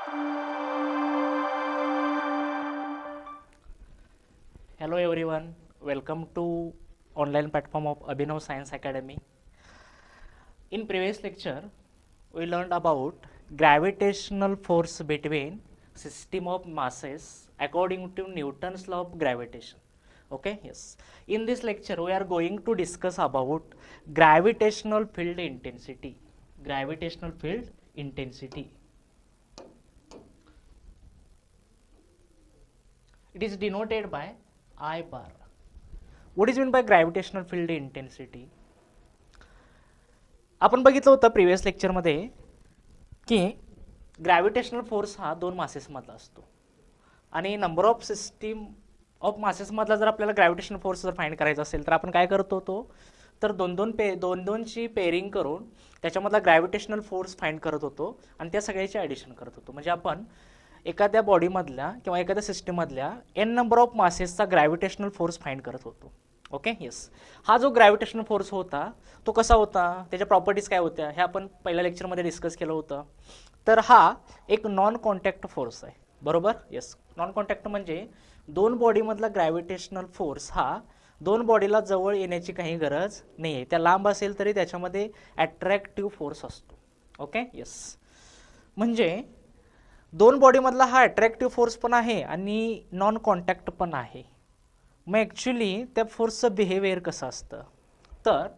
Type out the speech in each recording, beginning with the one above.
Hello everyone, welcome to online platform of Abhinav Science Academy. In previous lecture, we learned about gravitational force between system of masses according to Newton's law of gravitation. Okay, yes. In this lecture, we are going to discuss about gravitational field intensity. Gravitational field intensity. It is denoted by I bar. What is meant by gravitational field intensity? आपण बघितलं होतं previous लेक्चरमध्ये की gravitational force हा दोन मासेसमधला असतो आणि number of system of मासेसमधला जर आपल्याला ग्रॅव्हिटेशनल फोर्स जर फाइंड करायचा असेल तर आपण काय करतो तो तर दोन दोनची पेअरिंग करून त्याच्यामधला ग्रॅव्हिटेशनल फोर्स फाइंड करत होतो आणि त्या सगळ्याची ॲडिशन करत होतो. म्हणजे आपण एखाद्या बॉडीमधल्या किंवा एखाद्या सिस्टीममधल्या एन नंबर ऑफ मासेसचा ग्रॅव्हिटेशनल फोर्स फाइंड करत होतो. Okay, yes. हा जो ग्रॅव्हिटेशनल फोर्स होता तो कसा होता, त्याच्या प्रॉपर्टीज काय होत्या हे आपण पहिल्या लेक्चरमध्ये डिस्कस केलं होतं. तर हा एक नॉन कॉन्टॅक्ट फोर्स आहे, बरोबर. येस, नॉन कॉन्टॅक्ट म्हणजे दोन बॉडीमधला ग्रॅव्हिटेशनल फोर्स हा दोन बॉडीला जवळ येण्याची काही गरज नाही आहे. त्या लांब असेल तरी त्याच्यामध्ये ॲट्रॅक्टिव्ह फोर्स असतो. Okay, yes. म्हणजे दोन बॉडीमधला हा ॲट्रॅक्टिव्ह फोर्स पण आहे आणि नॉन कॉन्टॅक्ट पण आहे. मग ॲक्च्युली त्या फोर्सचं बिहेवियर कसं असतं, तर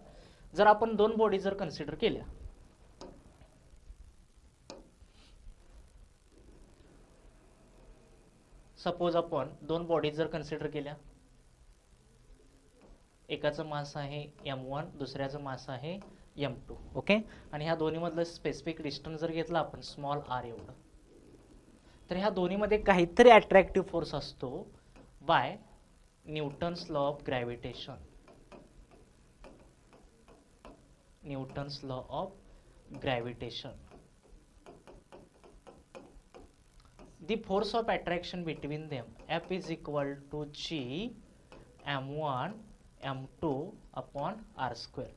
जर आपण दोन बॉडी जर कन्सिडर केल्या, सपोज आपण दोन बॉडी जर कन्सिडर केल्या, एकाचं मास आहे m1, दुसऱ्याचं मास आहे m2. ओके, आणि ह्या दोन्हीमधलं स्पेसिफिक डिस्टन्स जर घेतला आपण स्मॉल r एवढं, तर ह्या दोन्हीमध्ये काहीतरी अट्रॅक्टिव्ह फोर्स असतो by Newton's law of gravitation. Newton's law of gravitation. The force of attraction between them F is equal to G m1 m2 upon r square.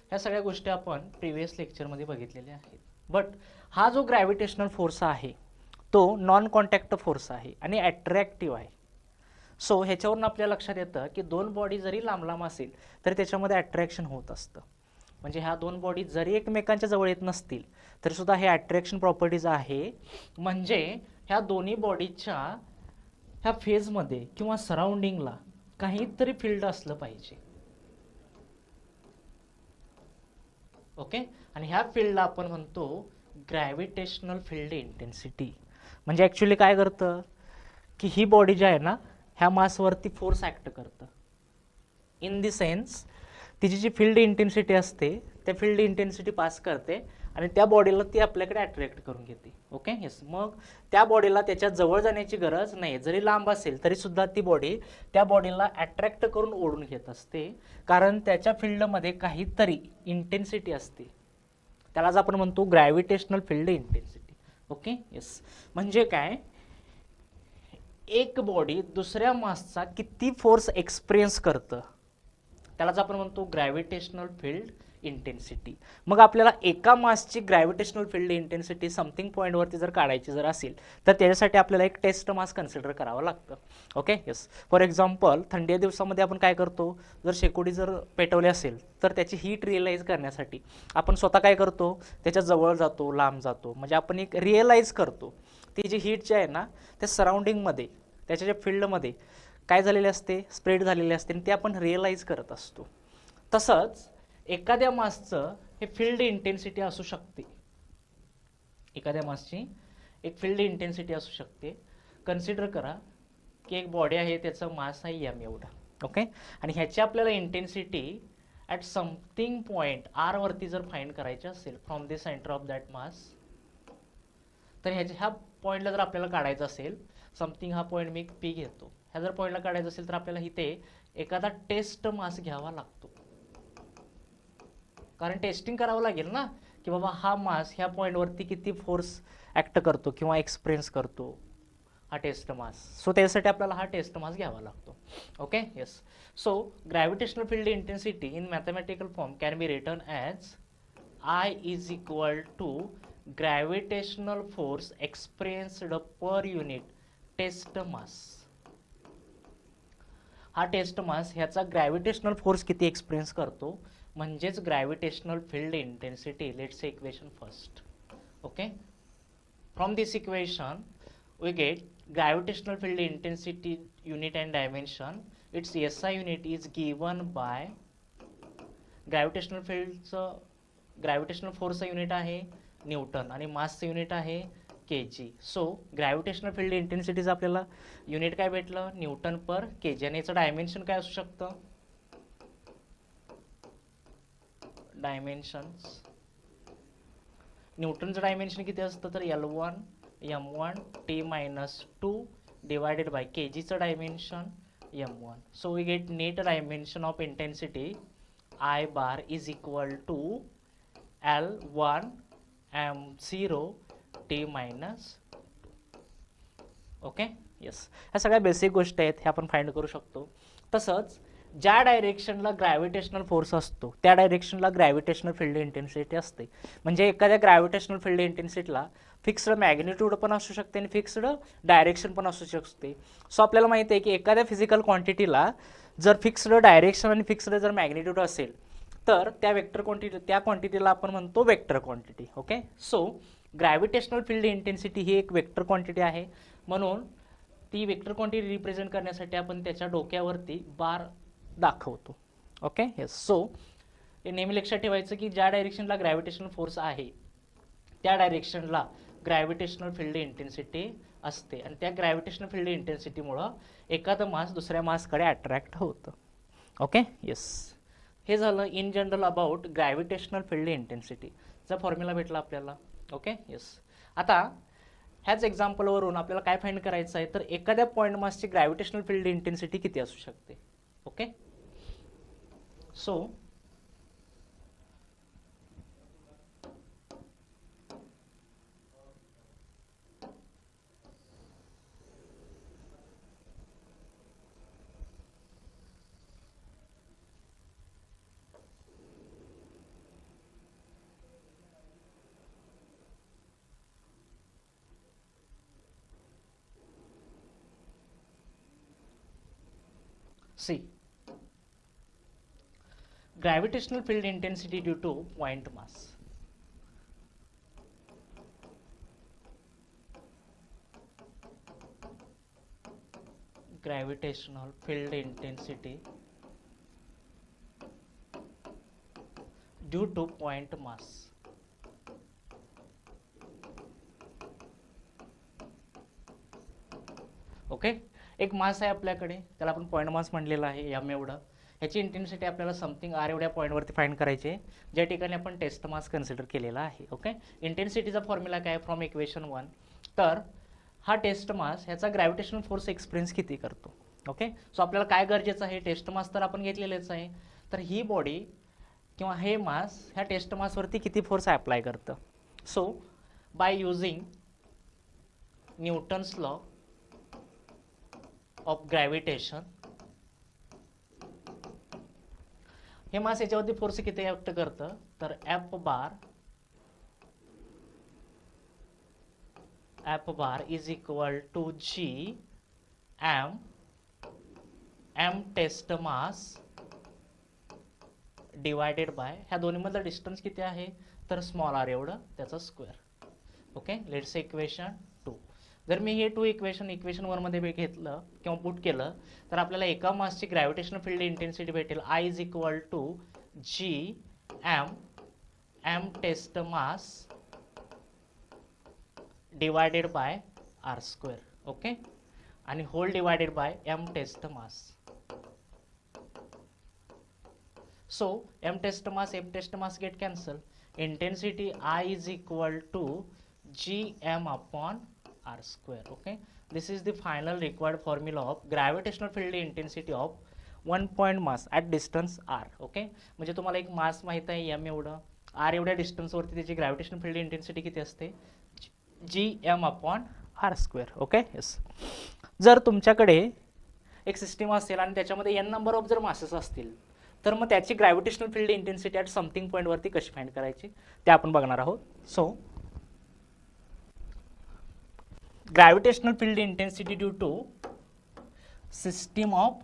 ह्या सगळ्या गोष्टी आपण प्रिव्हियस लेक्चरमध्ये बघितलेल्या आहेत. बट हा जो ग्रॅव्हिटेशनल फोर्स आहे तो नॉन कॉन्टॅक्ट फोर्स आहे आणि अट्रॅक्टिव्ह आहे. सो ह्याच्यावरून आपल्या लक्षात येतं की दोन बॉडी जरी लांब लांब असेल तरी त्याच्यामध्ये अट्रॅक्शन होत असतं. म्हणजे ह्या दोन बॉडी जरी एकमेकांच्या जवळ येत नसतील तरी सुद्धा हे अट्रॅक्शन प्रॉपर्टीज आहे. म्हणजे ह्या दोन्ही बॉडीच्या ह्या फेजमध्ये किंवा सराउंडिंगला काहीतरी फील्ड असलं पाहिजे. ओके, आणि ह्या फील्डला आपण म्हणतो ग्रॅव्हिटेशनल फील्ड इंटेन्सिटी. म्हणजे ॲक्च्युली काय करतं की ही बॉडी जी आहे ना ह्या मासवरती फोर्स ॲक्ट करतं. इन दी सेन्स तिची जी फील्ड इंटेन्सिटी असते त्या फील्ड इंटेन्सिटी पास करते आणि त्या बॉडीला ती आपल्याकडे अट्रॅक्ट करून घेते. Okay, yes. मग त्या बॉडीला त्याच्या जवळ जाण्याची गरज नाही, जरी लांब असेल तरी सुद्धा ती बॉडी त्या बॉडीला अट्रॅक्ट करून ओढून घेत असते, कारण त्याच्या फील्डमध्ये काहीतरी इंटेन्सिटी असते. त्यालाच आपण म्हणतो gravitational field intensity. Okay, yes. म्हणजे काय, एक बॉडी दुसऱ्या मासचा किती फोर्स एक्सपिरियन्स करतं त्यालाच आपण म्हणतो ग्रॅव्हिटेशनल फील्ड इंटेन्सिटी. मग आपल्याला एका मासची ग्रॅव्हिटेशनल फील्ड इंटेन्सिटी समथिंग पॉईंटवरती जर काढायची जर असेल तर त्याच्यासाठी आपल्याला एक टेस्ट मास कन्सिडर करावं लागतं. Okay, yes. फॉर एक्झाम्पल थंडी दिवसामध्ये आपण काय करतो, जर शेकोटी जर पेटवली असेल तर त्याची हीट रिअलाइज करण्यासाठी आपण स्वतः काय करतो, त्याच्या जवळ जातो, लांब जातो. म्हणजे आपण एक रिअलाइज करतो ती जी हीट जी आहे ना त्या सराउंडिंगमध्ये त्याच्या ज्या फील्डमध्ये काय झालेले असते, स्प्रेड झालेले असते आणि ते आपण रिअलाइज करत असतो. तसंच एखाद्या मासचं हे फील्ड इंटेन्सिटी असू शकते. एखाद्या मासची एक फील्ड इंटेन्सिटी असू शकते. कन्सिडर करा की एक बॉडी आहे, त्याचं मास आहे m एवढा. ओके, आणि ह्याची आपल्याला intensity at something point r वरती जर फाइंड करायची असेल from the centre of that mass, तर ह्या पॉईंटला जर आपल्याला काढायचं असेल, समथिंग हा पॉईंट मी p घेतो, ह्या जर पॉईंटला काढायचं असेल तर आपल्याला इथे एखादा टेस्ट मास घ्यावा लागतो. कारण टेस्टिंग करावं लागेल ना की बाबा हा मास ह्या पॉईंटवरती किती फोर्स ॲक्ट करतो किंवा एक्सपिरियन्स करतो हा टेस्ट मास. सो त्यासाठी आपल्याला हा टेस्ट मास घ्यावा लागतो. Okay, yes. So gravitational field intensity in mathematical form can be written as I is equal to gravitational force experienced per unit test mass. हा टेस्ट मास ह्याचा gravitational force किती experience करतो, म्हणजेच gravitational field intensity. Let's say equation first. Okay, from this equation we get gravitational field intensity unit and dimension. Its SI unit is given by gravitational field gravitational force unit आहे Newton आणि mass unit आहे kg. So gravitational field इंटेन्सिटीचं आपल्याला unit काय भेटलं, Newton per kg. आणि याचं dimension काय असू शकतं, डायमेन्शन्स न्यूटनचं डायमेन्शन किती असतं तर L1 m1 t minus 2 divided by kgचं dimension m1. So we get net dimension of intensity I bar is equal to L1 m0 t minus. Okay, yes, ह्या सगळ्या बेसिक गोष्टी आहेत, हे आपण फाइंड करू शकतो. तसंच ज्या डायरेक्शनला ग्रॅव्हिटेशनल फोर्स असतो त्या डायरेक्शनला ग्रॅव्हिटेशनल फील्ड इंटेन्सिटी असते. म्हणजे एखाद्या ग्रॅव्हिटेशनल फील्ड इंटेन्सिटीला फिक्स्ड मॅग्निट्यूड पण असू शकते आणि फिक्स्ड डायरेक्शन पण असू शकते. सो आपल्याला माहिती आहे की एखाद्या फिजिकल क्वांटिटीला जर फिक्स्ड डायरेक्शन आणि फिक्स्ड जर मॅग्निट्यूड असेल तर त्या क्वांटिटीला आपण म्हणतो vector quantity. Okay, so gravitational field intensity ही एक वेक्टर क्वांटिटी आहे, म्हणून ती वेक्टर क्वांटिटी रिप्रेझेंट करण्यासाठी आपण त्याच्या डोक्यावरती बार दाखवतो. Okay, yes. सो हे नेहमी लक्षात ठेवायचं की ज्या डायरेक्शनला ग्रॅव्हिटेशनल फोर्स आहे त्या डायरेक्शनला ग्रॅव्हिटेशनल फील्ड इंटेन्सिटी असते आणि त्या ग्रॅव्हिटेशनल फील्ड इंटेन्सिटीमुळं एखादं मास दुसऱ्या मासकडे अट्रॅक्ट होतं. ओके, येस, हे झालं in general about gravitational field इंटेन्सिटीचा फॉर्म्युला भेटला आपल्याला. Okay, yes. आता ह्याच एक्झाम्पलवरून आपल्याला काय फाइंड करायचं आहे तर एखाद्या पॉईंट मासची ग्रॅव्हिटेशनल फील्ड इंटेन्सिटी किती असू शकते. Okay, so see gravitational field intensity due to point mass. Gravitational field intensity due to point mass. Okay, एक मास आहे आपल्याकडे, त्याला आपण पॉईंट मास म्हणलेला आहे m एवढं. ह्याची इंटेन्सिटी आपल्याला समथिंग r एवढ्या पॉईंटवरती फाइंड करायची आहे, ज्या ठिकाणी आपण टेस्ट मास कन्सिडर केलेला आहे. ओके, इंटेन्सिटीचा फॉर्म्युला काय फ्रॉम इक्वेशन 1. तर हा टेस्ट मास ह्याचा ग्रॅव्हिटेशनल फोर्स एक्सपिरियन्स किती करतो. ओके, सो आपल्याला काय गरजेचं आहे, टेस्ट मास तर आपण घेतलेलेच आहे, तर ही बॉडी किंवा हे मास ह्या टेस्ट मासवरती किती फोर्स अप्लाय करतं. So by using Newton's law of gravitation हे मास याच्यावरती फोर्स किती ऍक्ट करतं तर F bar is equal to G M test mass divided by ह्या दोन्ही मधलं डिस्टन्स किती आहे तर स्मॉल आर एवढं त्याचा स्क्वेअर. Okay, let's equation 2. जर मी हे 2 इक्वेशन 1 मध्ये घेतलं किंवा पुट केलं तर आपल्याला एका मासची ग्रॅव्हिटेशनल फील्ड इंटेन्सिटी भेटेल I is equal to G M test mass divided by r square. Okay, आणि whole divided by m test mass. So m test mass get cancel. Intensity I is equal to G M upon r square. Okay, this is the final required formula of gravitational field intensity of one point mass at distance r. Okay, म्हणजे तुम्हाला एक मास माहित आहे m एवढं, r एवढ्या distance वरती त्याची gravitational field intensity किती असते gm upon r square. Okay, yes. जर तुमच्याकडे एक सिस्टीम असेल आणि त्याच्यामध्ये n नंबर ऑफ जर मासेस असतील तर मग त्याची gravitational field intensity at something point वरती कशी फाइंड करायची ते आपण बघणार आहोत. So gravitational field intensity due to system of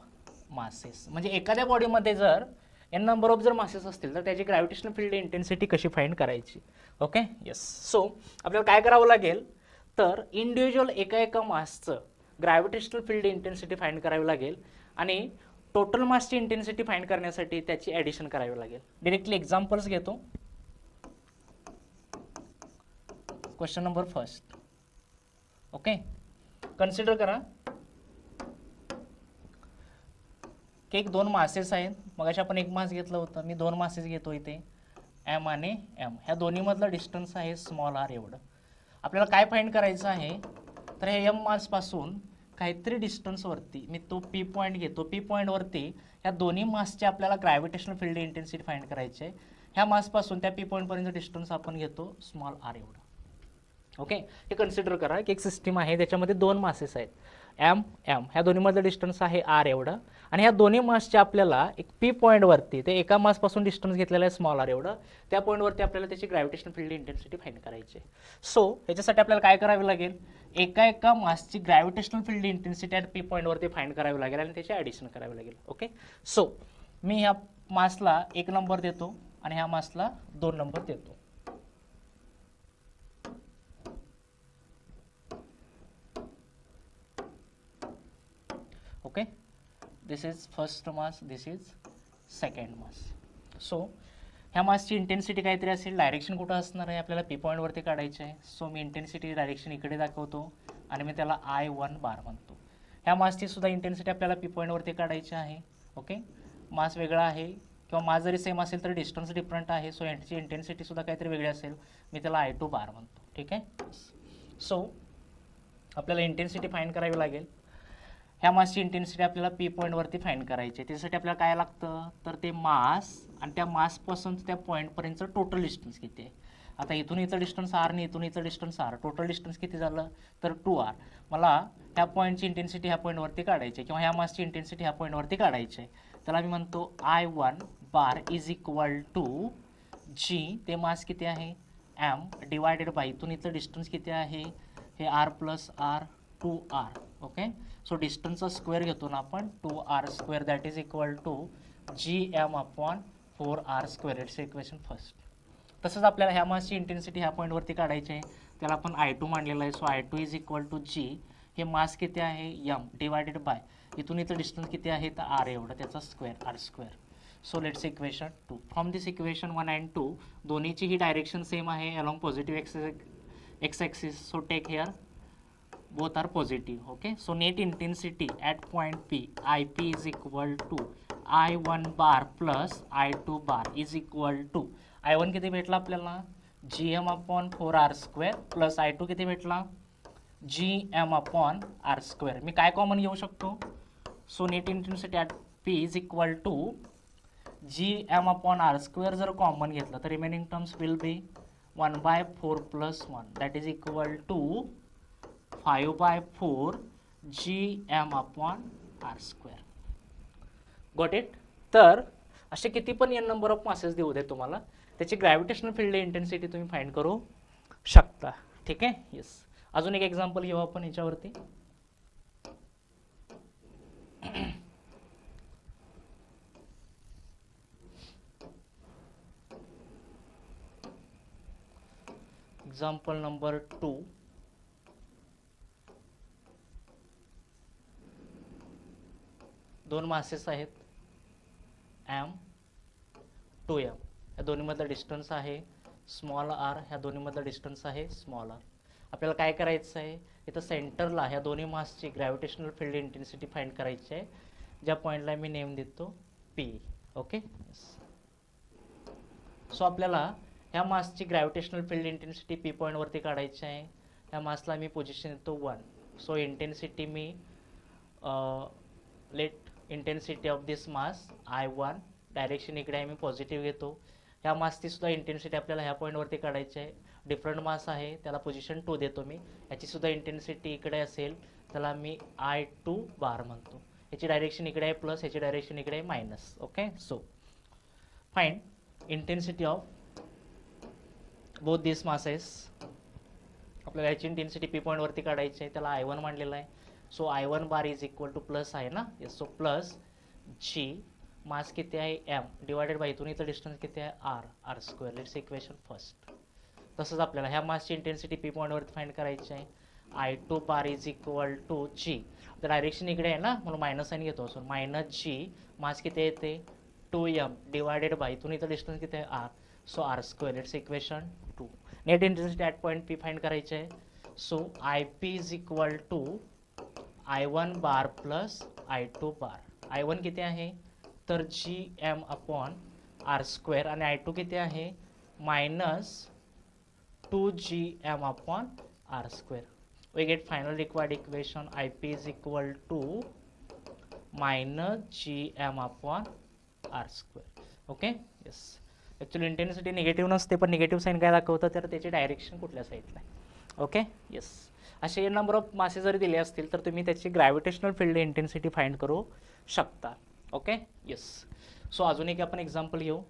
masses. म्हणजे एखाद्या बॉडीमध्ये जर एन नंबर ऑफ जर मासेस असतील तर त्याची ग्रॅव्हिटेशनल फील्ड इंटेन्सिटी कशी फाइंड करायची. Okay yes. सो आपल्याला काय करावं लागेल तर इंडिव्हिज्युअल एका मासचं ग्रॅव्हिटेशनल फील्ड इंटेन्सिटी फाइंड करावी लागेल आणि टोटल मासची इंटेन्सिटी फाइंड करण्यासाठी त्याची ॲडिशन करावी लागेल. डिरेक्टली एक्झाम्पल्स घेतो. Question number first. Okay consider करा की एक दोन मासेस आहेत. मगाशी आपण एक मास घेतलं होतं, मी दोन मासेस घेतो इथे एम आणि एम. ह्या दोन्हीमधलं डिस्टन्स आहे स्मॉल आर एवढं. आपल्याला काय फाइंड करायचं आहे तर हे एम मासपासून काहीतरी डिस्टन्सवरती मी तो पी पॉईंट घेतो. पी पॉईंटवरती ह्या दोन्ही मासचे आपल्याला ग्रॅव्हिटेशनल फील्ड इंटेन्सिटी फाइंड करायची आहे. ह्या मासपासून त्या पी पॉईंटपर्यंत डिस्टन्स आपण घेतो स्मॉल आर एवढं. ओके हे कन्सिडर करा की एक सिस्टीम आहे त्याच्यामध्ये दोन मासेस आहेत एम एम. ह्या दोन्हीमधलं डिस्टन्स आहे आर एवढं आणि ह्या दोन्ही मासचे आपल्याला एक पी पॉईंटवरती ते एका मासपासून डिस्टन्स घेतलेलं आहे स्मॉल आर एवढं. त्या पॉईंटवरती आपल्याला त्याची ग्रॅव्हिटेशनल फील्ड इंटेन्सिटी फाइंड करायची आहे. सो ह्याच्यासाठी आपल्याला काय करावे लागेल एका मासची gravitational field intensity at P पॉईंटवरती फाइंड करावी लागेल आणि त्याची ॲडिशन करावी लागेल. ओके सो मी ह्या मासला 1 नंबर देतो आणि ह्या मासला 2 नंबर देतो. Okay this is first mass, this is second mass. So ह्या मासची इंटेन्सिटी काहीतरी असेल. डायरेक्शन कुठं असणार आहे आपल्याला पी पॉईंटवरती काढायचे आहे. सो मी इंटेन्सिटी डायरेक्शन इकडे दाखवतो आणि मी त्याला I1 बार म्हणतो. ह्या मासची सुद्धा इंटेन्सिटी आपल्याला पी पॉईंटवरती काढायची आहे. ओके मास वेगळा आहे किंवा मास जरी सेम असेल तर डिस्टन्स डिफरंट आहे. सो यांची इंटेन्सिटी सुद्धा काहीतरी वेगळी असेल. मी त्याला I2 बार म्हणतो. ठीक आहे. सो आपल्याला इंटेन्सिटी फाइंड करावी लागेल. ह्या मासची इंटेन्सिटी आपल्याला पी पॉईंटवरती फाइंड करायची आहे. त्यासाठी आपल्याला काय लागतं तर ते मास आणि त्या मासपासून त्या पॉईंटपर्यंतचं टोटल डिस्टन्स किती आहे. आता इथून इथं डिस्टन्स आर आणि इथून इथं डिस्टन्स आर. टोटल डिस्टन्स किती झालं तर 2r. मला ह्या पॉईंटची इंटेन्सिटी ह्या पॉईंटवरती काढायची आहे किंवा ह्या मासची इंटेन्सिटी ह्या पॉईंटवरती काढायची आहे. त्याला मी म्हणतो I1 bar is equal to G, ते मास किती आहे एम डिवायडेड बाय इथून इथं डिस्टन्स किती आहे हे r plus r 2r. Okay so डिस्टन्सचा स्क्वेअर घेतो ना आपण 2r square that is equal to GM upon 4r square. It's equation first. तसंच आपल्याला ह्या मासची इंटेन्सिटी ह्या पॉईंटवरती काढायची आहे. त्याला आपण I2 मांडलेला आहे. So I2 is equal to G, हे मास किती आहे एम डिवायडेड बाय इथून इथं डिस्टन्स किती आहे तर आर एवढं त्याचा square R square. So let's equation 2. From this equation 1 and 2 दोन्हीची ही डायरेक्शन सेम आहे along positive X axis. So take here both are positive. Okay so net intensity at point P IP is equal to I1 bar plus I2 bar is equal to I1 किती भेटला आपल्याला GM upon 4r square plus I2 किती भेटला GM upon r square. मी काय common घेऊ शकतो so net intensity at P is equal to GM upon r square. जर common घेतलं तर remaining terms will be 1/4 plus 1 that is equal to 5/4 GM upon r square. Got it. तर असे किती पण n नंबर ऑफ मासेस देऊ दे तुम्हाला त्याची ग्रॅव्हिटेशनल फील्ड इंटेन्सिटी तुम्ही फाइंड करू शकता. ठीक आहे. येस अजून एक एक्झाम्पल घेऊ आपण याच्यावरती. Example number 2. दोन मासेस आहेत एम 2m. ह्या दोन्हीमधला डिस्टन्स आहे स्मॉल आर. ह्या दोन्हीमधला डिस्टन्स आहे स्मॉल आर. आपल्याला काय करायचं आहे इथं सेंटरला ह्या दोन्ही मासची ग्रॅव्हिटेशनल फील्ड इंटेन्सिटी फाइंड करायची आहे. ज्या पॉईंटला मी नेम देतो P. ओके सो आपल्याला ह्या मासची ग्रॅव्हिटेशनल फील्ड इंटेन्सिटी पी पॉईंटवरती काढायची आहे. ह्या मासला मी पोझिशन देतो 1. So intensity me let intensity of this mass I1 direction इकडे आहे मी पॉझिटिव्ह घेतो. ह्या मासची सुद्धा इंटेन्सिटी आपल्याला ह्या पॉईंटवरती काढायची आहे. डिफरंट मास आहे त्याला पोझिशन 2 देतो मी. याची सुद्धा इंटेन्सिटी इकडे असेल त्याला मी I2 बार म्हणतो. याची डायरेक्शन इकडे आहे प्लस, याची डायरेक्शन इकडे आहे minus. Okay so find intensity of both this masses आपल्याला ह्याची इंटेन्सिटी पी पॉईंटवरती काढायची आहे, त्याला I1 मांडलेला आहे. So I1 bar is equal two plus आहे ना, येस. सो प्लस जी मास किती आहे एम डिवायडेड बाय इथून इथं डिस्टन्स किती आहे R square. Let's equation first. तसंच आपल्याला ह्या मासची इंटेन्सिटी पी पॉईंटवरती फाइंड करायची आहे. I2 bar is equal to G, तर डायरेक्शन इकडे आहे ना म्हणून मायनस साईन घेतो. सो मायनस जी मास किती येते 2m डिवायडेड बाय इथून इथं डिस्टन्स किती आहे R. So R square. Let's equation 2. Net intensity at point P find करायचे आहे. So IP is equal to I1 bar plus I2 bar. I1 किती आहे तर GM अपॉन आर स्क्वेअर आणि I2 किती आहे minus 2GM upon R square. We get final required equation IP is equal to minus GM upon R square. Okay, yes. Actually intensity negative नसते, पण negative sine काय दाखवतं तर त्याची direction कुठल्या साईडला आहे. Okay, yes. असे नंबर ऑफ मासे जरी दिले असतील तर तुम्ही त्याची ग्रॅव्हिटेशनल फील्ड इंटेन्सिटी फाइंड करू शकता. Okay, yes. सो अजून एक आपण एक्झाम्पल घेऊ.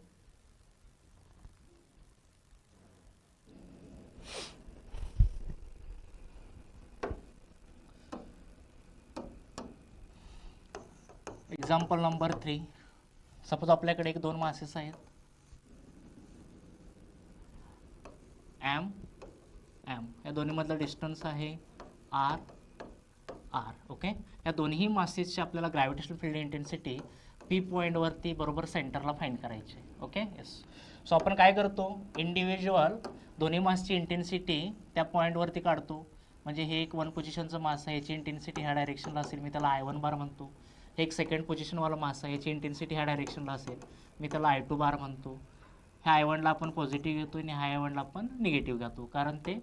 Example number 3. सपोज आपल्याकडे एक दोन मासेस आहेत एम एम, या दोन्हीमधलं डिस्टन्स आहे आर आर. ओके, या दोन्ही मासेसची आपल्याला ग्रॅव्हिटेशनल फील्ड इंटेन्सिटी पी पॉईंटवरती बरोबर सेंटरला फाइंड करायची आहे. Okay, yes. सो आपण काय करतो इंडिव्हिज्युअल दोन्ही मासची इंटेन्सिटी त्या पॉईंटवरती काढतो. म्हणजे हे एक वन पोझिशनचं मास आहे, याची इंटेन्सिटी ह्या डायरेक्शनला असेल, मी त्याला I1 बार म्हणतो. हे एक सेकंड पोझिशनवाला मास आहे, याची इंटेन्सिटी ह्या डायरेक्शनला असेल, मी त्याला I2 बार म्हणतो. ह्या I1ला आपण पॉझिटिव्ह घेतो आणि ह्या I1ला आपण निगेटिव्ह घेतो कारण ते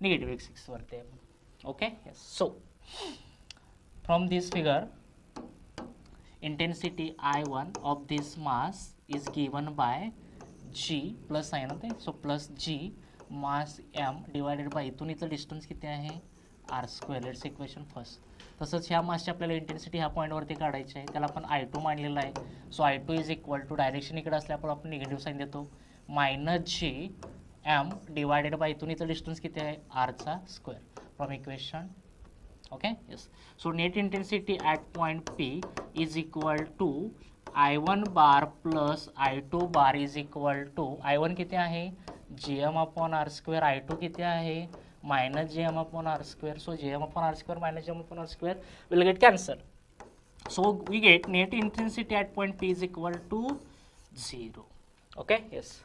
निगेटिव्ह x6 वरती आहे. Okay, yes. So from this figure intensity I1 of this mass is given by G plus आहे ना ते, so plus G mass M divided by इथून इथलं डिस्टन्स किती आहे R square. Let's equation first. तसंच ह्या मासची आपल्याला इंटेन्सिटी ह्या पॉईंटवरती काढायची आहे, त्याला आपण I2 मांडलेला आहे. So I2 is equal to direction इकडे असल्यामुळे आपण निगेटिव्ह साईन देतो minus G M divided by इथून इथलं डिस्टन्स किती आहे आरचा square. From equation okay, yes. So net intensity at point P is equal to I1 bar plus I2 bar is equal to I1 किती आहे GM upon R square, I2 किती आहे minus GM upon R square. So GM upon R square minus GM upon R square will get cancel. So we get net intensity at point P is equal to 0. Okay, yes.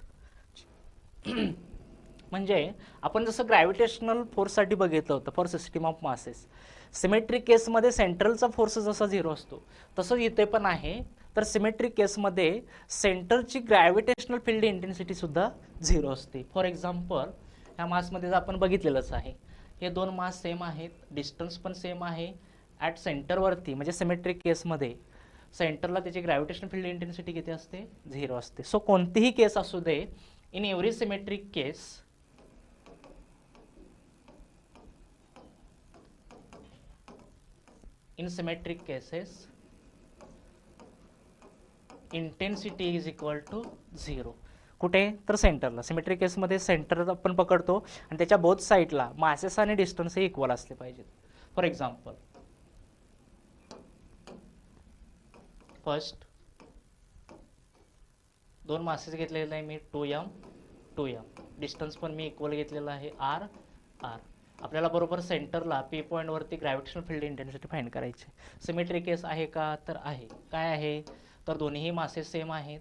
म्हणजे आपण जसं gravitational फोर्ससाठी बघितलं होतं for system of masses, symmetric केसमध्ये सेंट्रलचा force जसा 0 असतो तसंच इथे पण आहे. तर सिमेट्रिक केसमध्ये सेंटरची ग्रॅव्हिटेशनल फील्ड इंटेन्सिटी सुद्धा 0 असते. फॉर एक्झाम्पल ह्या मासमध्ये जर आपण बघितलेलंच आहे, हे दोन मास सेम आहेत, डिस्टन्स पण सेम आहे. ॲट सेंटरवरती म्हणजे सिमेट्रिक केसमध्ये सेंटरला त्याची ग्रॅव्हिटेशनल फील्ड इंटेन्सिटी किती असते 0 असते. सो कोणतीही केस असू दे, in every symmetric case in symmetric cases intensity is equal to 0. कुठे तर सेंटरला. सिमेट्रिक केसमध्ये सेंटर आपण पकडतो आणि त्याच्या बोथ साईडला मासेस आणि डिस्टन्स हे इक्वल असले पाहिजेत. फॉर एक्झाम्पल फर्स्ट दोन मासेस घेतलेले आहे मी 2m, डिस्टन्स पण मी इक्वल घेतलेला आहे r. आपल्याला बरोबर सेंटरला पी पॉईंटवरती ग्रॅव्हिटेशनल फील्ड इंटेन्सिटी फाइंड करायची. सिमेट्रिक केस आहे का तर आहे. काय आहे तर दोन्हीही मासेस सेम आहेत,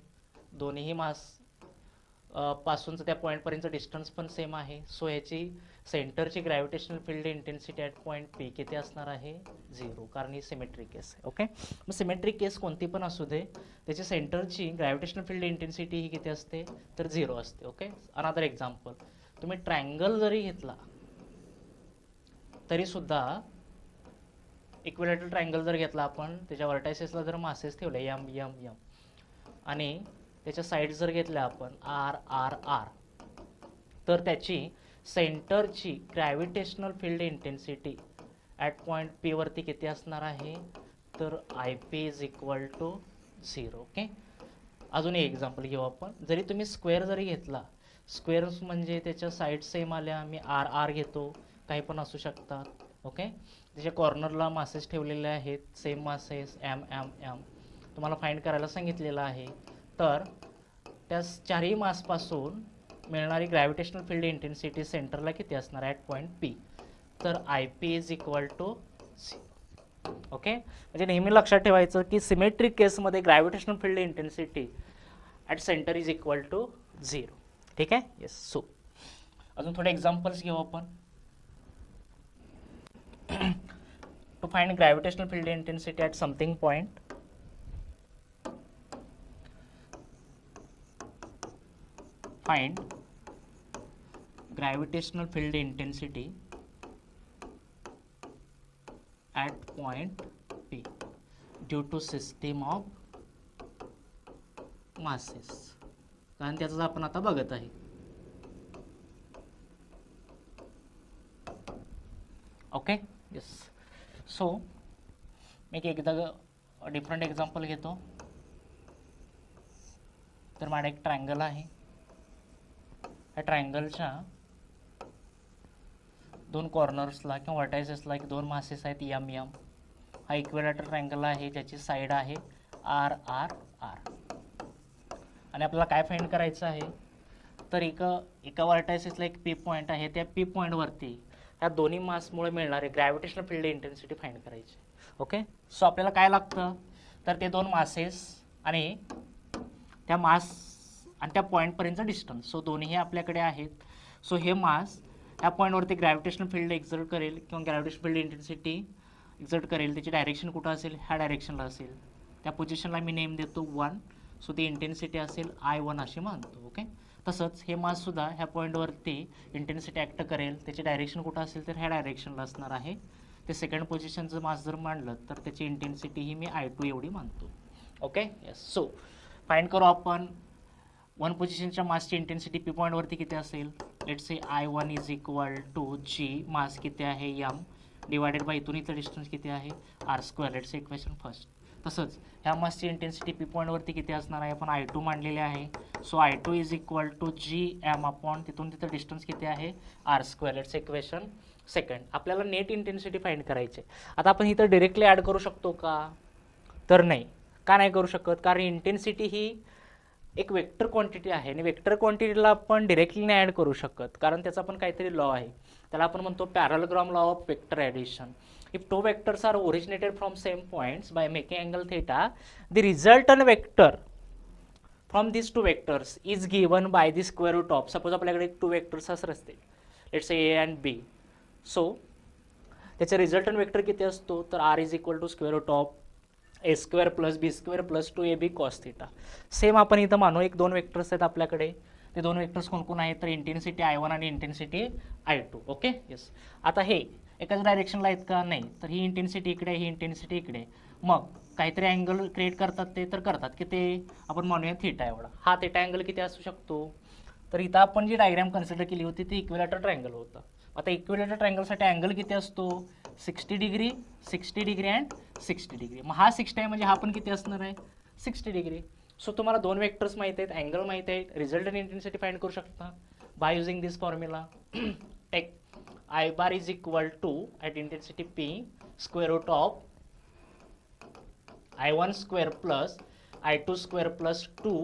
दोन्हीही मास पासूनचं त्या पॉईंटपर्यंतचं डिस्टन्स पण सेम आहे. सो ह्याची सेंटरची gravitational field intensity at point P किती असणार आहे 0, कारण ही सिमेट्रिक केस आहे. ओके, मग सिमेट्रिक केस कोणती पण असू दे, त्याची सेंटरची ग्रॅव्हिटेशनल फील्ड इंटेन्सिटी ही किती असते तर 0 असते. ओके, अनदर एक्झाम्पल, तुम्ही ट्रायंगल जरी घेतला तरी सुद्धा इक्विलॅटरल ट्रायंगल जर घेतला आपण, त्याच्या व्हर्टायसेसला जर मासेस ठेवले एम एम एम आणि त्याच्या साईड जर घेतल्या आपण आर आर आर, तर त्याची सेंटरची gravitational field intensity at point P वरती किती असणार आहे तर IP is equal to 0. Okay, अजून एक एक्झाम्पल घेऊ आपण. जरी तुम्ही स्क्वेअर जरी घेतला, स्क्वेअर म्हणजे त्याच्या साईड सेम आल्या, मी आर आर घेतो, काही पण असू शकतात. ओके, त्याच्या कॉर्नरला मासेस ठेवलेले आहेत, same masses M M M तुम्हाला फाइंड करायला सांगितलेलं आहे. तर त्या चारही मासपासून मिळणारी ग्रॅव्हिटेशनल फील्ड इंटेन्सिटी सेंटरला किती असणार ॲट पॉईंट पी, तर I P is equal to C. Okay, म्हणजे नेहमी लक्षात ठेवायचं की सिमेट्रिक केसमध्ये gravitational field intensity at centre is equal to 0. ठीक आहे. येस. सो अजून थोडे एक्झाम्पल्स घेऊ आपण. To find gravitational field intensity at something point, find gravitational field intensity at point P due to system of masses. कारण त्याचं आपण आता बघत आहे. ओके. येस. सो मी एकदा डिफरंट एक्झाम्पल घेतो. तर माझा एक ट्रायंगल आहे. या ट्रायंगलच्या दोन कॉर्नर्सला किंवा व्हर्टायसेसला दोन मासेस आहेत एम एम. हा इक्विलॅटरल ट्रायंगल आहे ज्याची साईड आहे आर आर आर. आणि आपल्याला काय फाइंड करायचं आहे, तर एका व्हर्टायसेसला एक पी पॉईंट आहे. त्या पी पॉईंटवरती ह्या दोन्ही मासमुळे मिळणारे ग्रॅव्हिटेशनल फील्ड इंटेन्सिटी फाइंड करायची. ओके. सो आपल्याला काय लागतं, तर ते दोन मासेस आणि त्या मास आणि त्या पॉईंटपर्यंतचं डिस्टन्स. सो दोन्ही आपल्याकडे आहेत. सो हे मास ह्या पॉईंटवरती ग्रॅव्हिटेशनल फील्ड एक्झर्ट करेल किंवा ग्रॅव्हिटेशनल फील्ड इंटेन्सिटी एक्झर्ट करेल. त्याची डायरेक्शन कुठं असेल, ह्या डायरेक्शनला असेल. त्या पोझिशनला मी नेम देतो 1. सो ती इंटेन्सिटी असेल I1 अशी मानतो. ओके. तसंच हे माससुद्धा ह्या पॉईंटवरती इंटेन्सिटी ॲक्ट करेल. त्याची डायरेक्शन कुठं असेल, तर ह्या डायरेक्शनला असणार आहे. ते सेकंड पोझिशनचं मास जर मांडलं तर त्याची इंटेन्सिटी ही मी I2 एवढी मानतो. ओके. येस. सो फाइंड करू आपण वन पोझिशनच्या मासची इंटेन्सिटी पी पॉईंटवरती किती असेल. Let's say I1 is equal to G, mass किती आहे एम, डिवायडेड बाय इथून इथं डिस्टन्स किती आहे R². Let's say equation first. तसंच ह्या मासची इंटेन्सिटी पी पॉईंटवरती किती असणार आहे, आपण I2 मांडलेले आहे. So I2 is equal to G M upon तिथून तिथं डिस्टन्स किती आहे R². Let's say equation second. आपल्याला नेट इंटेन्सिटी फाइंड करायची. आता आपण इथं डायरेक्टली ॲड करू शकतो का, तर नाही. का नाही करू शकत, कारण इंटेन्सिटी ही एक वेक्टर क्वांटिटी आहे आणि वेक्टर क्वांटिटीला आपण डायरेक्टली नाही ॲड करू शकत, कारण त्याचा पण काहीतरी लॉ आहे. त्याला आपण म्हणतो parallelogram law of vector addition. If two vectors are originated from same points by making angle theta, the resultant vector from this two vectors is given by the square root of. Suppose आपल्याकडे two vectors असं असतील, let's say A and B. So त्याचा resultant vector किती असतो, तर R is equal to square root of A² plus B² plus 2AB cos theta. Same आपण इथं मानू एक दोन वेक्टर्स आहेत आपल्याकडे. ते दोन वेक्टर्स कोण आहेत, तर इंटेन्सिटी I1 आणि इंटेन्सिटी I2. ओके. येस. आता हे एकाच डायरेक्शनला आहेत का, नाही. तर ही इंटेन्सिटी इकडे आहे, ही इंटेन्सिटी इकडे. मग काहीतरी अँगल क्रिएट करतात ते, तर करतात की ते आपण म्हणूया थीटा एवढा. हा थीटा अँगल किती असू शकतो, तर इथं आपण जी डायग्राम कन्सिडर केली होती ती इक्विलॅटरल ट्रायंगल होतं. आता इक्विलॅटरल ट्रायंगलसाठी अँगल किती असतो, 60 डिग्री, 60 डिग्री अँड 60 डिग्री. मग हा 60 आहे म्हणजे हा पण किती असणार आहे 60 डिग्री. सो तुम्हाला दोन वेक्टर्स माहिती आहेत, अँगल माहिती आहे, रिझल्टंट इंटेन्सिटी फाइंड करू शकता by using this formula. Take I bar is equal to at intensity P square root of I1 square plus I2 square plus 2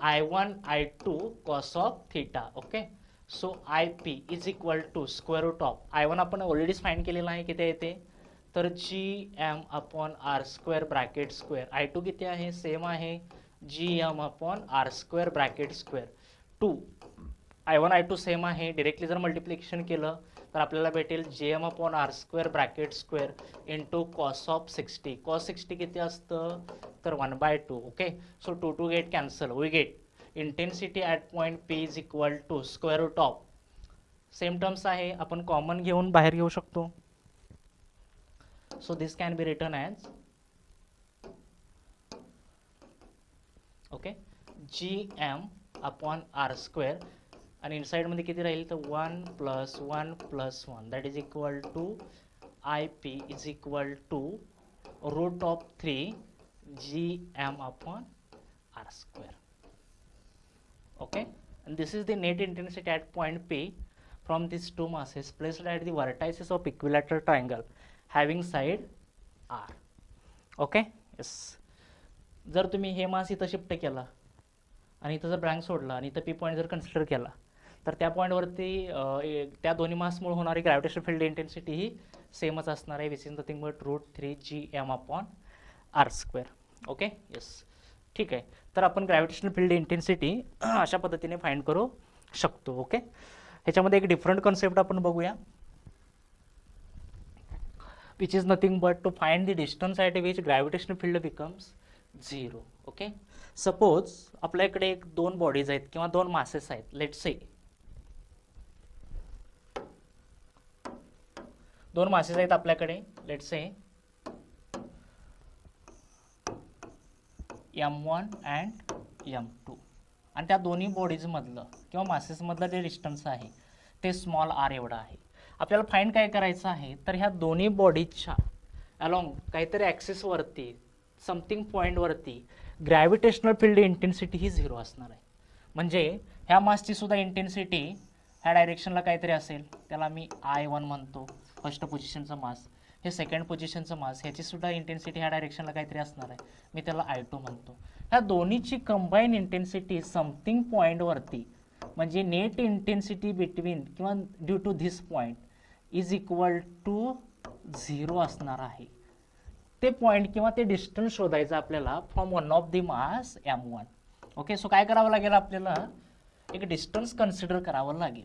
I1 I2 cos of theta. Okay. So IP is equal to square root of I1 आपण ऑलरेडीच find केलेला आहे, किती येते, तर GM upon R² bracket square. I2 किती आहे, same आहे GM upon R² bracket square. 2 I1 I2 same आहे. डिरेक्टली जर मल्टिप्लिकेशन केलं तर आपल्याला भेटेल JM upon R² bracket square into cos of 60. Cos 60 किती असतं, तर 1/2. Okay. So 2 two get cancel, we get intensity at point P is equal to square root of, same terms आहे, आपण कॉमन घेऊन बाहेर घेऊ शकतो. So this can be written as okay GM upon R² आणि इनसाइडमध्ये किती राहील, तर 1 + 1 + 1 that is equal to IP is equal to root of 3 GM upon R². Okay, and this is the net intensity at point P from these two masses placed at the vertices of equilateral triangle having side r. Okay yes. जर तुम्ही हे मास इथं shift केला आणि इथं जर blank सोडला आणि इथं पी पॉईंट जर कन्सिडर केला तर त्या पॉईंटवरती त्या दोन्ही मासमुळे होणारी ग्रॅव्हिटेशनल फील्ड इंटेन्सिटी ही सेमच असणार आहे, which is nothing but √3gm/r². Okay yes. ठीक आहे. तर आपण ग्रॅव्हिटेशनल फील्ड इंटेन्सिटी अशा पद्धतीने फाइंड करू शकतो. ओके. ह्याच्यामध्ये एक डिफरंट कॉन्सेप्ट आपण बघूया, which is nothing but to find the distance at which gravitational field becomes 0. Okay. Suppose आपल्याकडे एक दोन बॉडीज आहेत किंवा दोन मासेस आहेत. लेट्स से दोन मासेस आहेत आपल्याकडे, let's say m1 and m2, आणि त्या दोन्ही बॉडीजमधलं किंवा मासेसमधलं जे डिस्टन्स आहे ते स्मॉल r एवढं आहे. आपल्याला फाइंड काय करायचं आहे, तर ह्या दोन्ही बॉडीजच्या अलॉंग काहीतरी ॲक्सिसवरती समथिंग पॉईंटवरती ग्रॅव्हिटेशनल फील्ड इंटेन्सिटी ही 0 असणार आहे. म्हणजे ह्या मासची सुद्धा इंटेन्सिटी ह्या डायरेक्शनला काहीतरी असेल, त्याला मी I1 म्हणतो, फर्स्ट पोझिशनचं मास. हे सेकंड पोझिशनचं मास, ह्याची सुद्धा इंटेन्सिटी ह्या डायरेक्शनला काहीतरी असणार आहे, मी त्याला I2 म्हणतो. ह्या दोन्हीची कंबाईन इंटेन्सिटी समथिंग पॉईंटवरती म्हणजे नेट इंटेन्सिटी बिटवीन किंवा due to this point is equal to 0 असणार आहे. ते पॉईंट किंवा ते डिस्टन्स शोधायचं आपल्याला from one of the mass m1. Okay. So काय करावं लागेल, आपल्याला एक डिस्टन्स कन्सिडर करावं लागेल.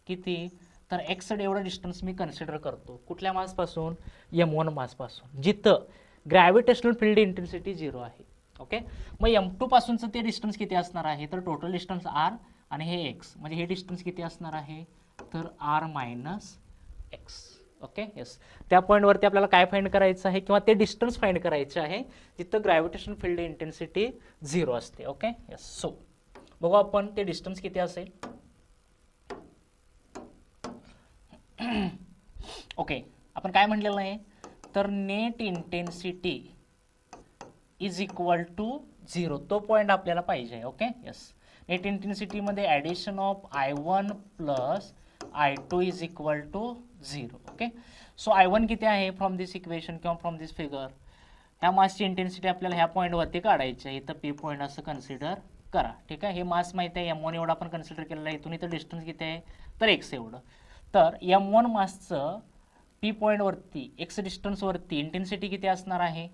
किती, तर x एवढं डिस्टन्स मी कन्सिडर करतो. कुठल्या मासपासून, m1 मासपासून, जिथं ग्रॅव्हिटेशनल फील्ड इंटेन्सिटी 0 आहे. ओके. मग m2 पासूनचं ते डिस्टन्स किती असणार आहे, तर टोटल डिस्टन्स r आणि हे x, म्हणजे हे डिस्टन्स किती असणार आहे, तर r - x. Okay yes. त्या पॉईंटवरती आपल्याला काय फाइंड करायचं आहे किंवा ते डिस्टन्स फाइंड करायचे आहे जिथं ग्रॅव्हिटेशन फील्ड इंटेन्सिटी 0 असते. Okay yes. सो बघू आपण ते डिस्टन्स किती असेल. ओके. आपण काय म्हटलेलं आहे, तर net intensity is equal to 0, तो पॉईंट आपल्याला पाहिजे. Okay yes. नेट इंटेन्सिटीमध्ये addition of I1 plus I2 is equal to 0. Okay. So I1 किती आहे फ्रॉम दिस इक्वेशन किंवा फ्रॉम दिस फिगर, ह्या मासची इंटेन्सिटी आपल्याला ह्या पॉईंटवरती काढायची आहे. इथं P पॉईंट असं कन्सिडर करा. ठीक आहे. हे मास माहिती आहे, m1 एवढा आपण कन्सिडर केलेला आहे. इथून इथं डिस्टन्स किती आहे, तर x एवढं. तर m1 मासचं P पॉईंटवरती x डिस्टन्सवरती इंटेन्सिटी किती असणार आहे,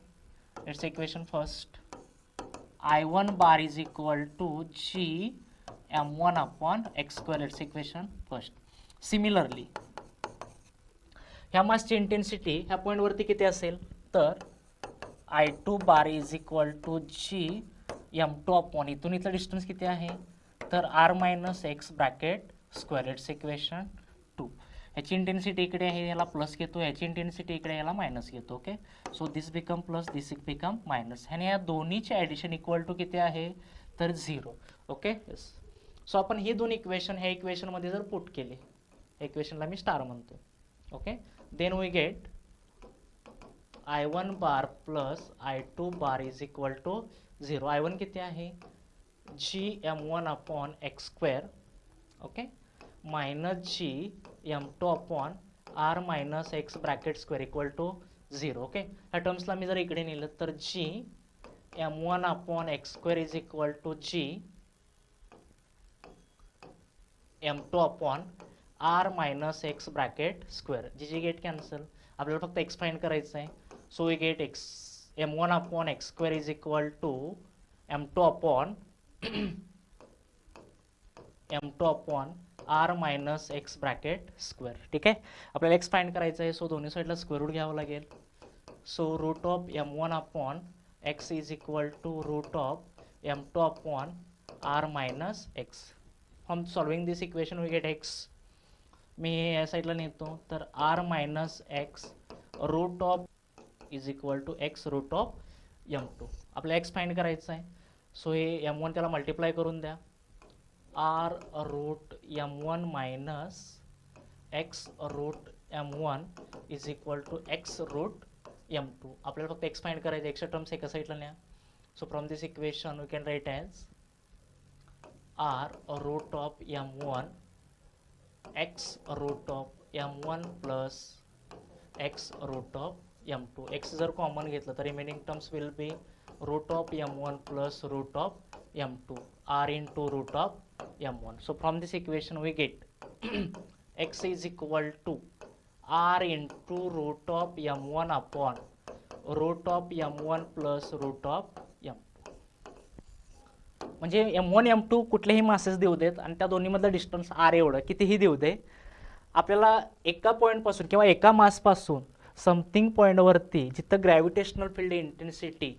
it's equation first. I1 bar is equal to g m1/x², it's equation first. Similarly ह्या मासची इंटेन्सिटी ह्या पॉईंटवरती किती असेल, तर I2 bar is equal to g m2/, इथून इथलं डिस्टन्स किती आहे, तर r - x², इट्स इक्वेशन 2. ह्याची इंटेन्सिटी इकडे आहे, याला प्लस घेतो, ह्याची इंटेन्सिटी इकडे याला मायनस घेतो. ओके. सो दिस बिकम प्लस, दिस बिकम मायनस, आणि या दोन्हीचे ॲडिशन इक्वल टू किती आहे, तर 0. Okay yes. सो आपण हे दोन इक्वेशन ह्या इक्वेशनमध्ये जर पुट केले, इक्वेशनला मी स्टार म्हणतो. Okay. Then we get I1 bar plus I2 bar is equal to 0. I1 किती आहे, g m1/x², okay, minus g m2/r - x² equal to 0. Okay. ह्या टर्म्सला मी जर इकडे नेलं तर g m1/x² is equal to g m2/r - x². G get cancel, आपल्याला फक्त x फाइंड करायचं आहे. So we get x m1/x² is equal to m2/r - x². ठीक आहे. आपल्याला x फाइंड करायचं आहे, सो दोन्ही साईडला स्क्वेअर रूट घ्यावं लागेल. So √m1/x is equal to √m2/r - x. From solving this equation we get x. मी या साईडला नेतो, तर r - x √ is equal to x √m2. आपल्याला x फाइंड करायचं आहे, सो हे m1 त्याला मल्टिप्लाय करून द्या, r √m1 - x √m1 is equal to x √m2. आपल्याला फक्त x फाइंड करायचं, एक्स्ट्रा टर्म्स एका साईडला न्या. So from this equation we can write as r √m1 x root of m1 plus x root of m2. x जर common घेतलं तर remaining terms will be root of m1 plus root of m2 r into root of m1. So from this equation we get x is equal to r into root of m1 upon root of m1 plus root of m2. म्हणजे m1 m2 कुठलेही masses देऊ देत आणि त्या दोन्हीमधलं distance r एवढं कितीही देऊ दे, आपल्याला एका पॉईंटपासून किंवा एका मासपासून समथिंग पॉईंटवरती जिथं ग्रॅव्हिटेशनल फील्ड इंटेन्सिटी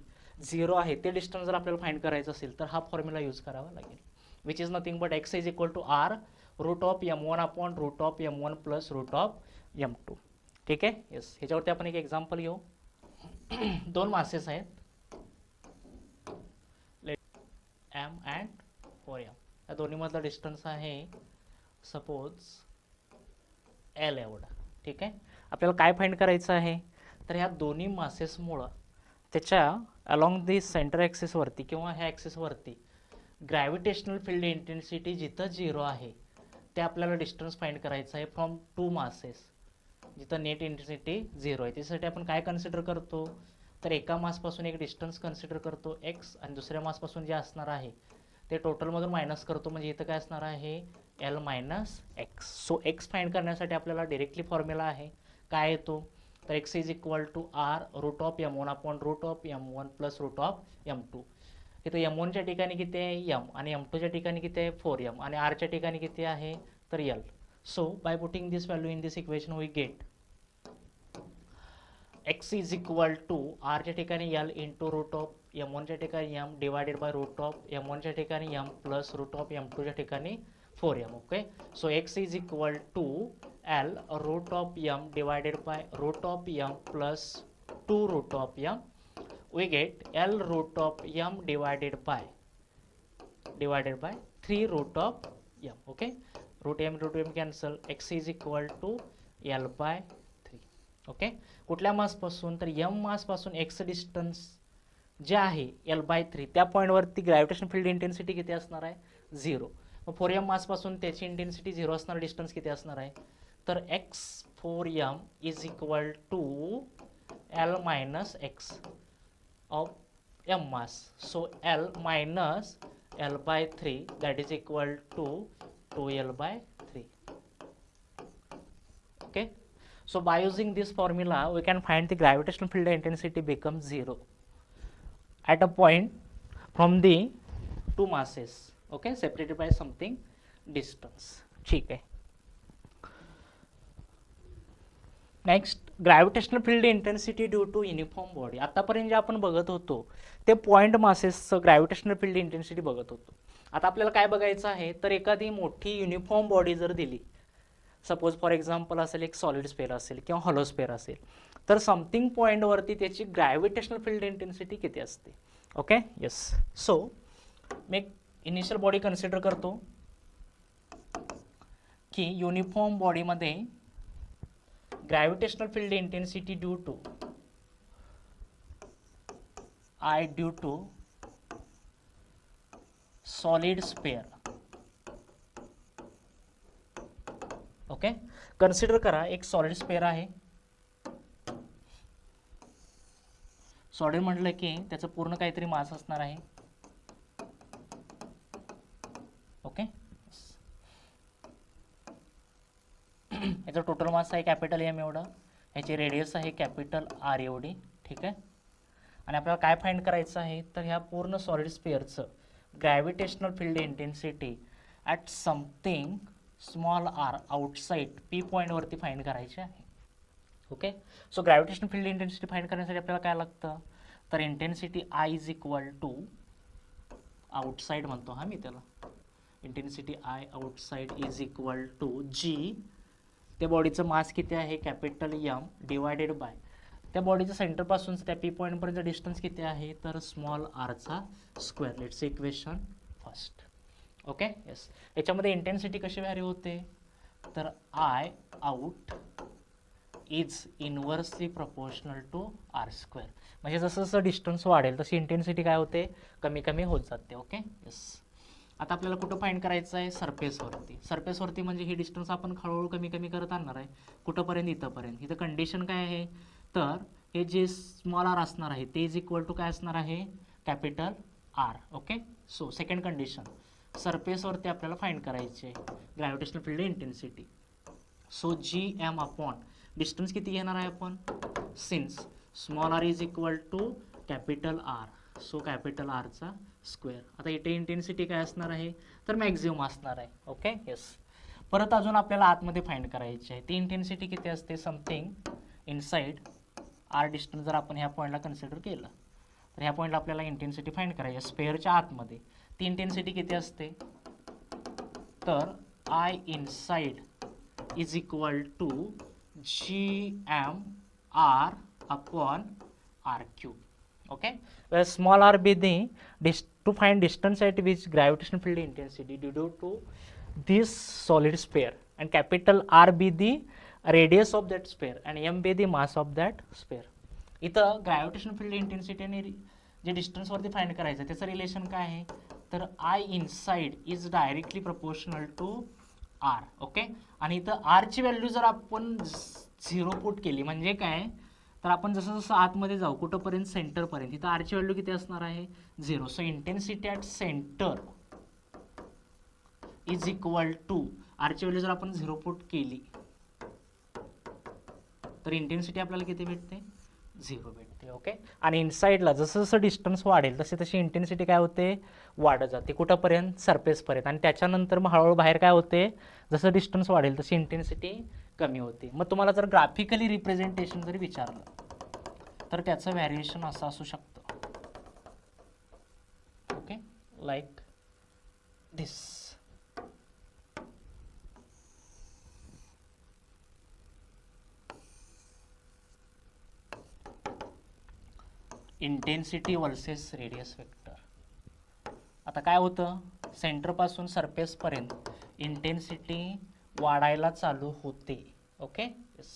0 आहे ते डिस्टन्स जर आपल्याला फाइंड करायचं असेल तर हा फॉर्म्युला यूज करावा लागेल, which is nothing but x is equal to r root of m1 upon root of m1 plus root of m2. ठीक आहे. येस, ह्याच्यावरती आपण एक एक्झाम्पल घेऊ. दोन मासेस आहेत m अँड 4m. या दोन्हीमधला डिस्टन्स आहे सपोज l एवढा. ठीक आहे. आपल्याला काय फाइंड करायचं आहे तर ह्या दोन्ही मासेसमुळं त्याच्या अलॉंग दी सेंटर ॲक्सिसवरती किंवा ह्या ॲक्सिसवरती ग्रॅव्हिटेशनल फील्ड इंटेन्सिटी जिथं 0 आहे ते आपल्याला डिस्टन्स फाइंड करायचं आहे फ्रॉम टू मासेस जिथं नेट इंटेन्सिटी 0 आहे. त्यासाठी आपण काय कन्सिडर करतो तर एका मासपासून एक डिस्टन्स कन्सिडर करतो x आणि दुसऱ्या मासपासून जे असणार आहे ते टोटलमधून मायनस करतो, म्हणजे इथं काय असणार आहे l minus X. So x find करण्यासाठी आपल्याला डायरेक्टली फॉर्म्युला आहे काय येतो तर x is equal to r root of m1 upon root of m1 plus root of m2. इथं m1च्या ठिकाणी किती आहे m आणि m2च्या ठिकाणी किती आहे 4m आणि r च्या ठिकाणी किती आहे तर l. So by putting this value in this equation we get x is equal to r च्या ठिकाणी l इंटू रूट ऑफ m1च्या ठिकाणी m divided by root of m1च्या ठिकाणी m प्लस रूट ऑफ m2च्या ठिकाणी 4m. Okay. So x is equal to l root of m divided by root of m plus 2 root of m. We get l root of m divided by 3 root of m. Okay. Root m cancel. X is equal to l by 3. Okay. कुठल्या मास पासून तर m मास पासून x distance जे आहे l by 3 त्या पॉईंटवरती gravitation field intensity किती असणार आहे 0. मग 4m मास पासून त्याची इंटेन्सिटी 0 असणार, डिस्टन्स किती असणार आहे तर x 4m is equal to l minus x of m mass. So l minus l by 3 that is equal to 2l by 3. Okay. So by using this formula we can find the gravitational field intensity becomes 0 at a point from the two masses, okay, separated by something distance. ठीक आहे. Next gravitational field intensity due to uniform body. आतापर्यंत जे आपण बघत होतो ते point मासेसचं gravitational field intensity बघत होतो. आता आपल्याला काय बघायचं आहे तर एखादी मोठी युनिफॉर्म बॉडी जर दिली, सपोज फॉर एक्झाम्पल असेल एक सॉलिड स्पेअर असेल किंवा हॉलो स्पेअर असेल, तर समथिंग पॉईंटवरती त्याची ग्रॅव्हिटेशनल फील्ड इंटेन्सिटी किती असते. ओके. येस. सो मी एक इनिशियल बॉडी कन्सिडर करतो की युनिफॉर्म बॉडीमध्ये gravitational field intensity due to solid sphere. Okay. Consider करा एक सॉलिड स्पेअर आहे. सॉलिड म्हटलं की त्याचं पूर्ण काहीतरी मास असणार आहे. ओके. याचं टोटल मास आहे कॅपिटल एम एवढं, ह्याची रेडियस आहे कॅपिटल आर एवढी. ठीक आहे. आणि आपल्याला काय फाइंड करायचं आहे तर ह्या पूर्ण सॉलिड स्पेअरचं gravitational field intensity at something small r outside P पॉईंटवरती फाइंड करायचे आहे. Okay. So gravitational field intensity find करण्यासाठी आपल्याला काय लागतं तर intensity I is equal to outside म्हणतो हा मी त्याला, intensity I outside is equal to G, त्या बॉडीचं मास किती आहे कॅपिटल एम डिवायडेड बाय त्या बॉडीचं सेंटरपासून त्या पी पॉईंटपर्यंत डिस्टन्स किती आहे तर स्मॉल आरचा square. Let's equation first. Okay. Yes. याच्यामध्ये इंटेन्सिटी कशी व्हॅरी होते तर I out is inversely proportional to R square. म्हणजे जसं जसं डिस्टन्स वाढेल तशी इंटेन्सिटी काय होते कमी कमी होत जाते. ओके. येस. आता आपल्याला कुठं फाइंड करायचं आहे, सरफेसवरती. सरफेसवरती म्हणजे ही डिस्टन्स आपण हळूहळू कमी कमी करत आणणार आहे. कुठंपर्यंत, इथंपर्यंत. इथं कंडिशन काय आहे, तर हे जे स्मॉल आर असणार आहे ते इज इक्वल टू काय असणार आहे, capital R. Okay. So second condition, सरफेसवरती आपल्याला फाइंड करायची आहे gravitational field intensity. So G M upon distance किती घेणार आहे आपण, since small R is equal to capital R, so capital आरचा स्क्वेअर. आता इथे इंटेन्सिटी काय असणार आहे, तर मॅक्झिमम असणार आहे. ओके. येस. परत अजून आपल्याला आतमध्ये फाइंड करायची आहे. ती इंटेन्सिटी किती असते, समथिंग इनसाइड आर डिस्टन्स. जर आपण ह्या पॉईंटला कन्सिडर केलं तर ह्या पॉईंटला आपल्याला इंटेन्सिटी फाइंड करायची आहे स्पेअरच्या आतमध्ये. ती इंटेन्सिटी किती असते, तर I inside is equal to G M R upon R cube. Okay, where small r be the to find distance at which gravitational field intensity due to this solid sphere, and capital R be the radius of that sphere and m be the mass of that sphere. इथं gravitational field intensity आणि जे distance वरती find करायचं त्याचं relation काय आहे, तर I inside is directly proportional to R. Okay. आणि इथं आरची व्हॅल्यू जर आपण 0 पुट केली म्हणजे काय, तर आपण जसं जसं आतमध्ये जाऊ कुठंपर्यंत, सेंटरपर्यंत, तिथं आरची व्हॅल्यू किती असणार आहे, 0. So intensity at centre is equal to आरची व्हॅल्यू जर आपण 0 पुट केली तर इंटेन्सिटी आपल्याला किती भेटते, 0 भेटते. ओके. आणि इनसाइडला जसं जसं डिस्टन्स वाढेल तशी तशी इंटेन्सिटी काय होते, वाढत जाते. कुठंपर्यंत, सरफेसपर्यंत. आणि त्याच्यानंतर मग हळूहळू बाहेर काय होते, जसं डिस्टन्स वाढेल तशी इंटेन्सिटी कमी होते. मग तुम्हाला जर ग्राफिकली रिप्रेझेंटेशन जरी विचारलं तर त्याचं व्हॅरिएशन असं असू शकतं. Okay. Like this. Intensity versus radius vector. आता काय होतं, सेंटरपासून सरफेसपर्यंत इंटेन्सिटी वाढायला चालू होते. ओके. येस.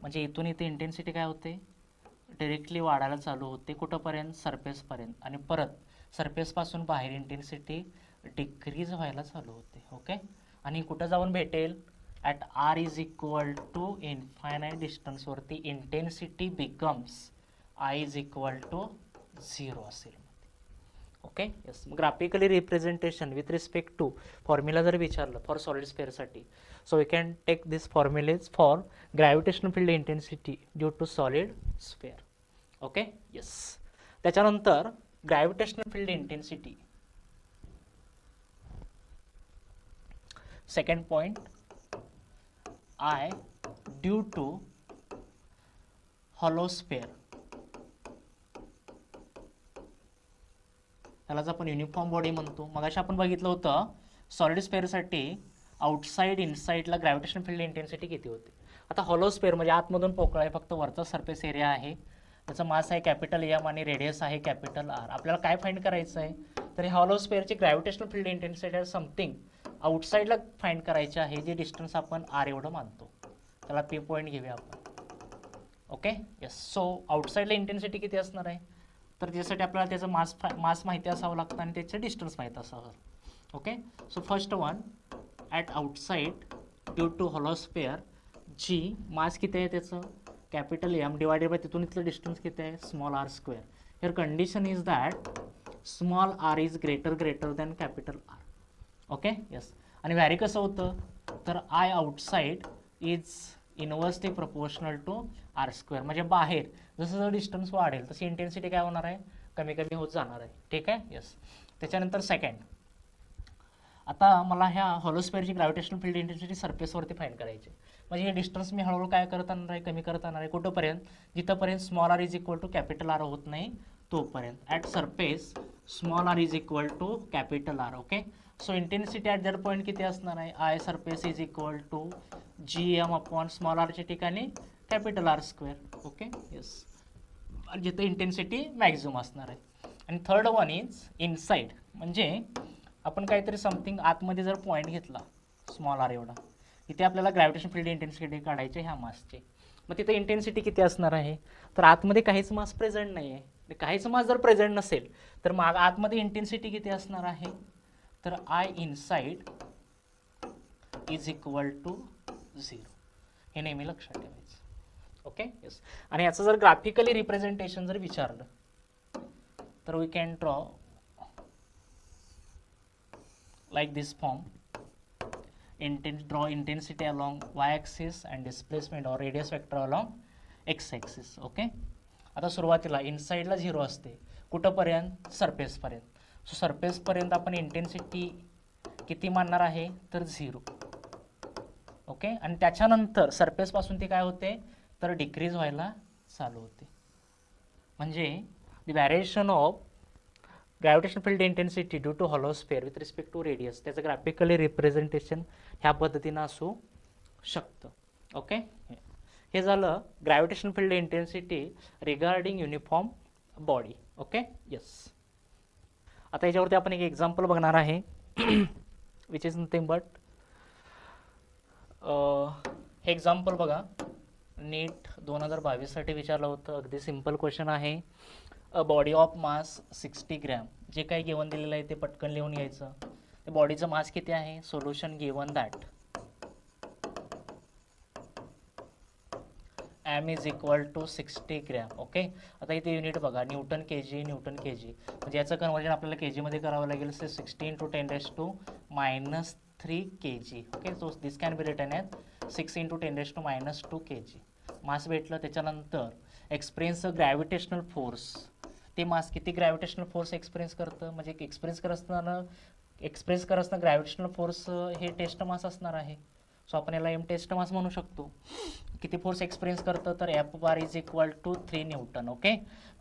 म्हणजे इथून इथे इंटेन्सिटी काय होते, डायरेक्टली वाढायला चालू होते. कुठंपर्यंत, सरफेसपर्यंत. आणि परत सरफेसपासून बाहेर इंटेन्सिटी डिक्रीज व्हायला चालू होते. ओके. आणि कुठं जाऊन भेटेल, at r is equal to infinite डिस्टन्सवरती intensity becomes I is equal to 0 असेल. Okay. Yes. Graphically representation with respect to formula जर विचारलं फॉर सॉलिड स्पेअरसाठी, so we can take this formulas for gravitational field intensity due to solid sphere. Okay. Yes. त्याच्यानंतर gravitational field intensity, second point, I due to hollow sphere. त्यालाच आपण uniform body म्हणतो. मगाशी आपण बघितलं होतं solid स्पेअरसाठी outside इनसाइडला gravitational field intensity किती होते. आता हॉलो स्पेअर म्हणजे आतमधून पोकळ आहे, फक्त वरचा सरफेस एरिया आहे, त्याचा मास आहे कॅपिटल एम आणि रेडियस आहे कॅपिटल आर. आपल्याला काय फाइंड करायचं आहे, तर हे हॉलो स्पेअरची ग्रॅव्हिटेशनल फील्ड इंटेन्सिटी समथिंग आउटसाइडला फाइंड करायचे आहे, जे डिस्टन्स आपण आर एवढं मानतो. त्याला पी पॉईंट घेऊया आपण. ओके. येस. सो आउटसाइडला इंटेन्सिटी किती असणार आहे, तर त्यासाठी आपल्याला त्याचं मास माहिती असावं लागतं आणि त्याचं डिस्टन्स माहीत असावं. Okay. So first one, at outside due to hollow sphere, G mass किती आहे त्याचं, कॅपिटल एम डिवायडेड बाय तिथून इथलं डिस्टन्स किती आहे, small R square. Here condition is that small R is greater than capital R. Okay. Yes. आणि vary कसं होतं, तर I outside is inversely proportional to R square. म्हणजे बाहेर जसं जसं डिस्टन्स वाढेल तशी इंटेन्सिटी काय होणार आहे, कमी कमी होत जाणार आहे. ठीक आहे. येस. त्याच्यानंतर सेकंड, आता मला ह्या हॉलो स्पेअरची ग्रॅव्हिटेशनल फील्ड इंटेन्सिटी सरफेसवरती फाइंड करायची. म्हणजे हे डिस्टन्स मी हळूहळू काय करत आणणार आहे, कमी करत आणणार आहे. कुठंपर्यंत, जिथंपर्यंत small R is equal to capital R होत नाही तोपर्यंत. At surface small R is equal to capital R. Okay. So intensity at that point किती असणार आहे, I surface is equal to G M upon small आरच्या ठिकाणी capital R square. Okay. Yes. जिथे intensity maximum असणार आहे. आणि third one is inside, म्हणजे आपण काहीतरी समथिंग आतमध्ये जर पॉईंट घेतला स्मॉल आर एवढा, इथे आपल्याला ग्रॅव्हिटेशन फील्ड इंटेन्सिटी काढायची ह्या मासची. मग तिथे इंटेन्सिटी किती असणार आहे, तर आतमध्ये काहीच मास प्रेझेंट नाही आहे. काहीच मास जर प्रेझेंट नसेल तर मग आतमध्ये इंटेन्सिटी किती असणार आहे, तर I inside is equal to 0. हे नेहमी लक्षात ठेवायचं. Okay, yes. आणि याचं जर ग्राफिकली रिप्रेझेंटेशन जर विचारलं तर we can draw like this form. Draw intensity along y-axis and displacement or radius vector along x-axis. Okay, आता सुरुवातीला इनसाइडला 0 असते, कुठंपर्यंत? सरफेसपर्यंत. सो सरफेसपर्यंत आपण इंटेन्सिटी किती मानणार आहे? तर 0. ओके, आणि त्याच्यानंतर सरफेसपासून ती काय होते? तर डिक्रीज व्हायला चालू होते. म्हणजे the variation of gravitational field intensity due to hollow sphere with respect to radius, त्याचं ग्राफिकली रिप्रेझेंटेशन ह्या पद्धतीनं असू शकतं. ओके, हे झालं gravitational field intensity regarding uniform body. Okay, yes. आता याच्यावरती आपण एक एक्झाम्पल बघणार आहे विच इज नथिंग बट हे एक्झाम्पल बघा, नीट 2022साठी विचारलं होतं. अगदी सिम्पल क्वेश्चन आहे. A body of mass 60 gram, जे काही गिवन दिलेलं आहे ते पटकन लिहून घ्यायचं. ते बॉडीचं मास किती आहे? Solution given that m is equal to 60 gram. Okay, आता इथे युनिट बघा, न्यूटन के जी, न्यूटन के जी. म्हणजे याचं कन्वर्जन आपल्याला के जीमध्ये करावं लागेल. 60 into 10⁻³ kg. Okay, so this can be written as 6 into 10⁻² kg. मास भेटलं. त्याच्यानंतर एक्सपिरियन्स ग्रॅव्हिटेशनल फोर्स, ते मास किती ग्रॅव्हिटेशनल फोर्स एक्सपिरियन्स करतं, म्हणजे एक्सपिरियन्स करत असताना ग्रॅव्हिटेशनल फोर्स हे टेस्ट मास असणार आहे. सो आपण याला एम टेस्ट मास म्हणू शकतो. किती फोर्स एक्सपिरियन्स करतं? तर F bar is equal to 3 newton. Okay,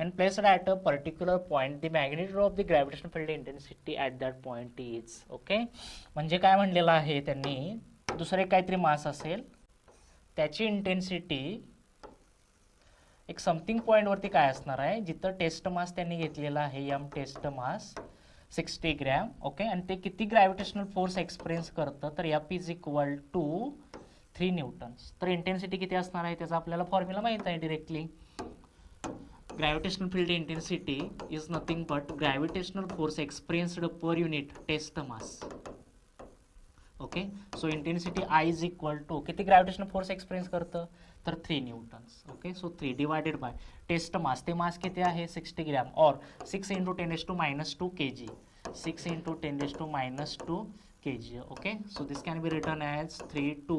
and placed at a particular point the magnitude of the gravitational field intensity at that point is. Okay, म्हणजे काय म्हणलेलं आहे त्यांनी, दुसरे काहीतरी मास असेल, त्याची इंटेन्सिटी एक समथिंग पॉईंटवरती काय असणार आहे, जिथं टेस्ट मास त्यांनी घेतलेला आहे, M test mass 60 gram. Okay, आणि ते किती ग्रॅव्हिटेशनल फोर्स एक्सपिरियन्स करतं? तर F is equal to 3 newtons. तर इंटेन्सिटी किती असणार आहे त्याचा आपल्याला फॉर्म्युला माहीत आहे directly. Gravitational field intensity is nothing but gravitational force experienced per unit test mass. Okay, so intensity I is equal to किती ग्रॅव्हिटेशनल फोर्स एक्सपिरियन्स करतं? तर 3 newtons. Okay, so 3 divided by test मास, ते mass किती आहे? 60 gram और 6 into 10⁻² kg. 6 into 10⁻² kg. Okay, so this can be written as 3 to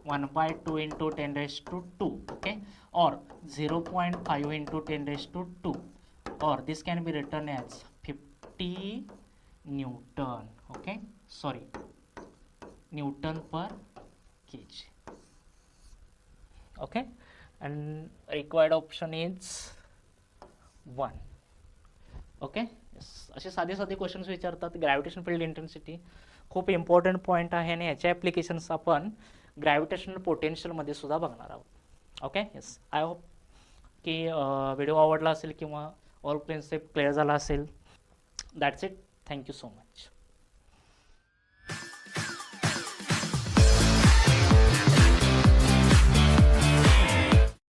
1/2 into 10⁻². Okay, और 0.5 into 10⁻², और this can be written as 50 newton. Okay, sorry, newton per kg. Okay, and required option is 1. Okay, असे साधे साधे questions विचारतात. Gravitational field intensity खूप important point आहे आणि याचे ॲप्लिकेशन्स आपण ग्रॅव्हिटेशनल पोटेन्शियलमध्ये सुद्धा बघणार आहोत. Okay, yes. आय होप की व्हिडिओ आवडला असेल किंवा ऑल कन्सेप्ट क्लिअर झाला असेल. That's it. Thank you so much.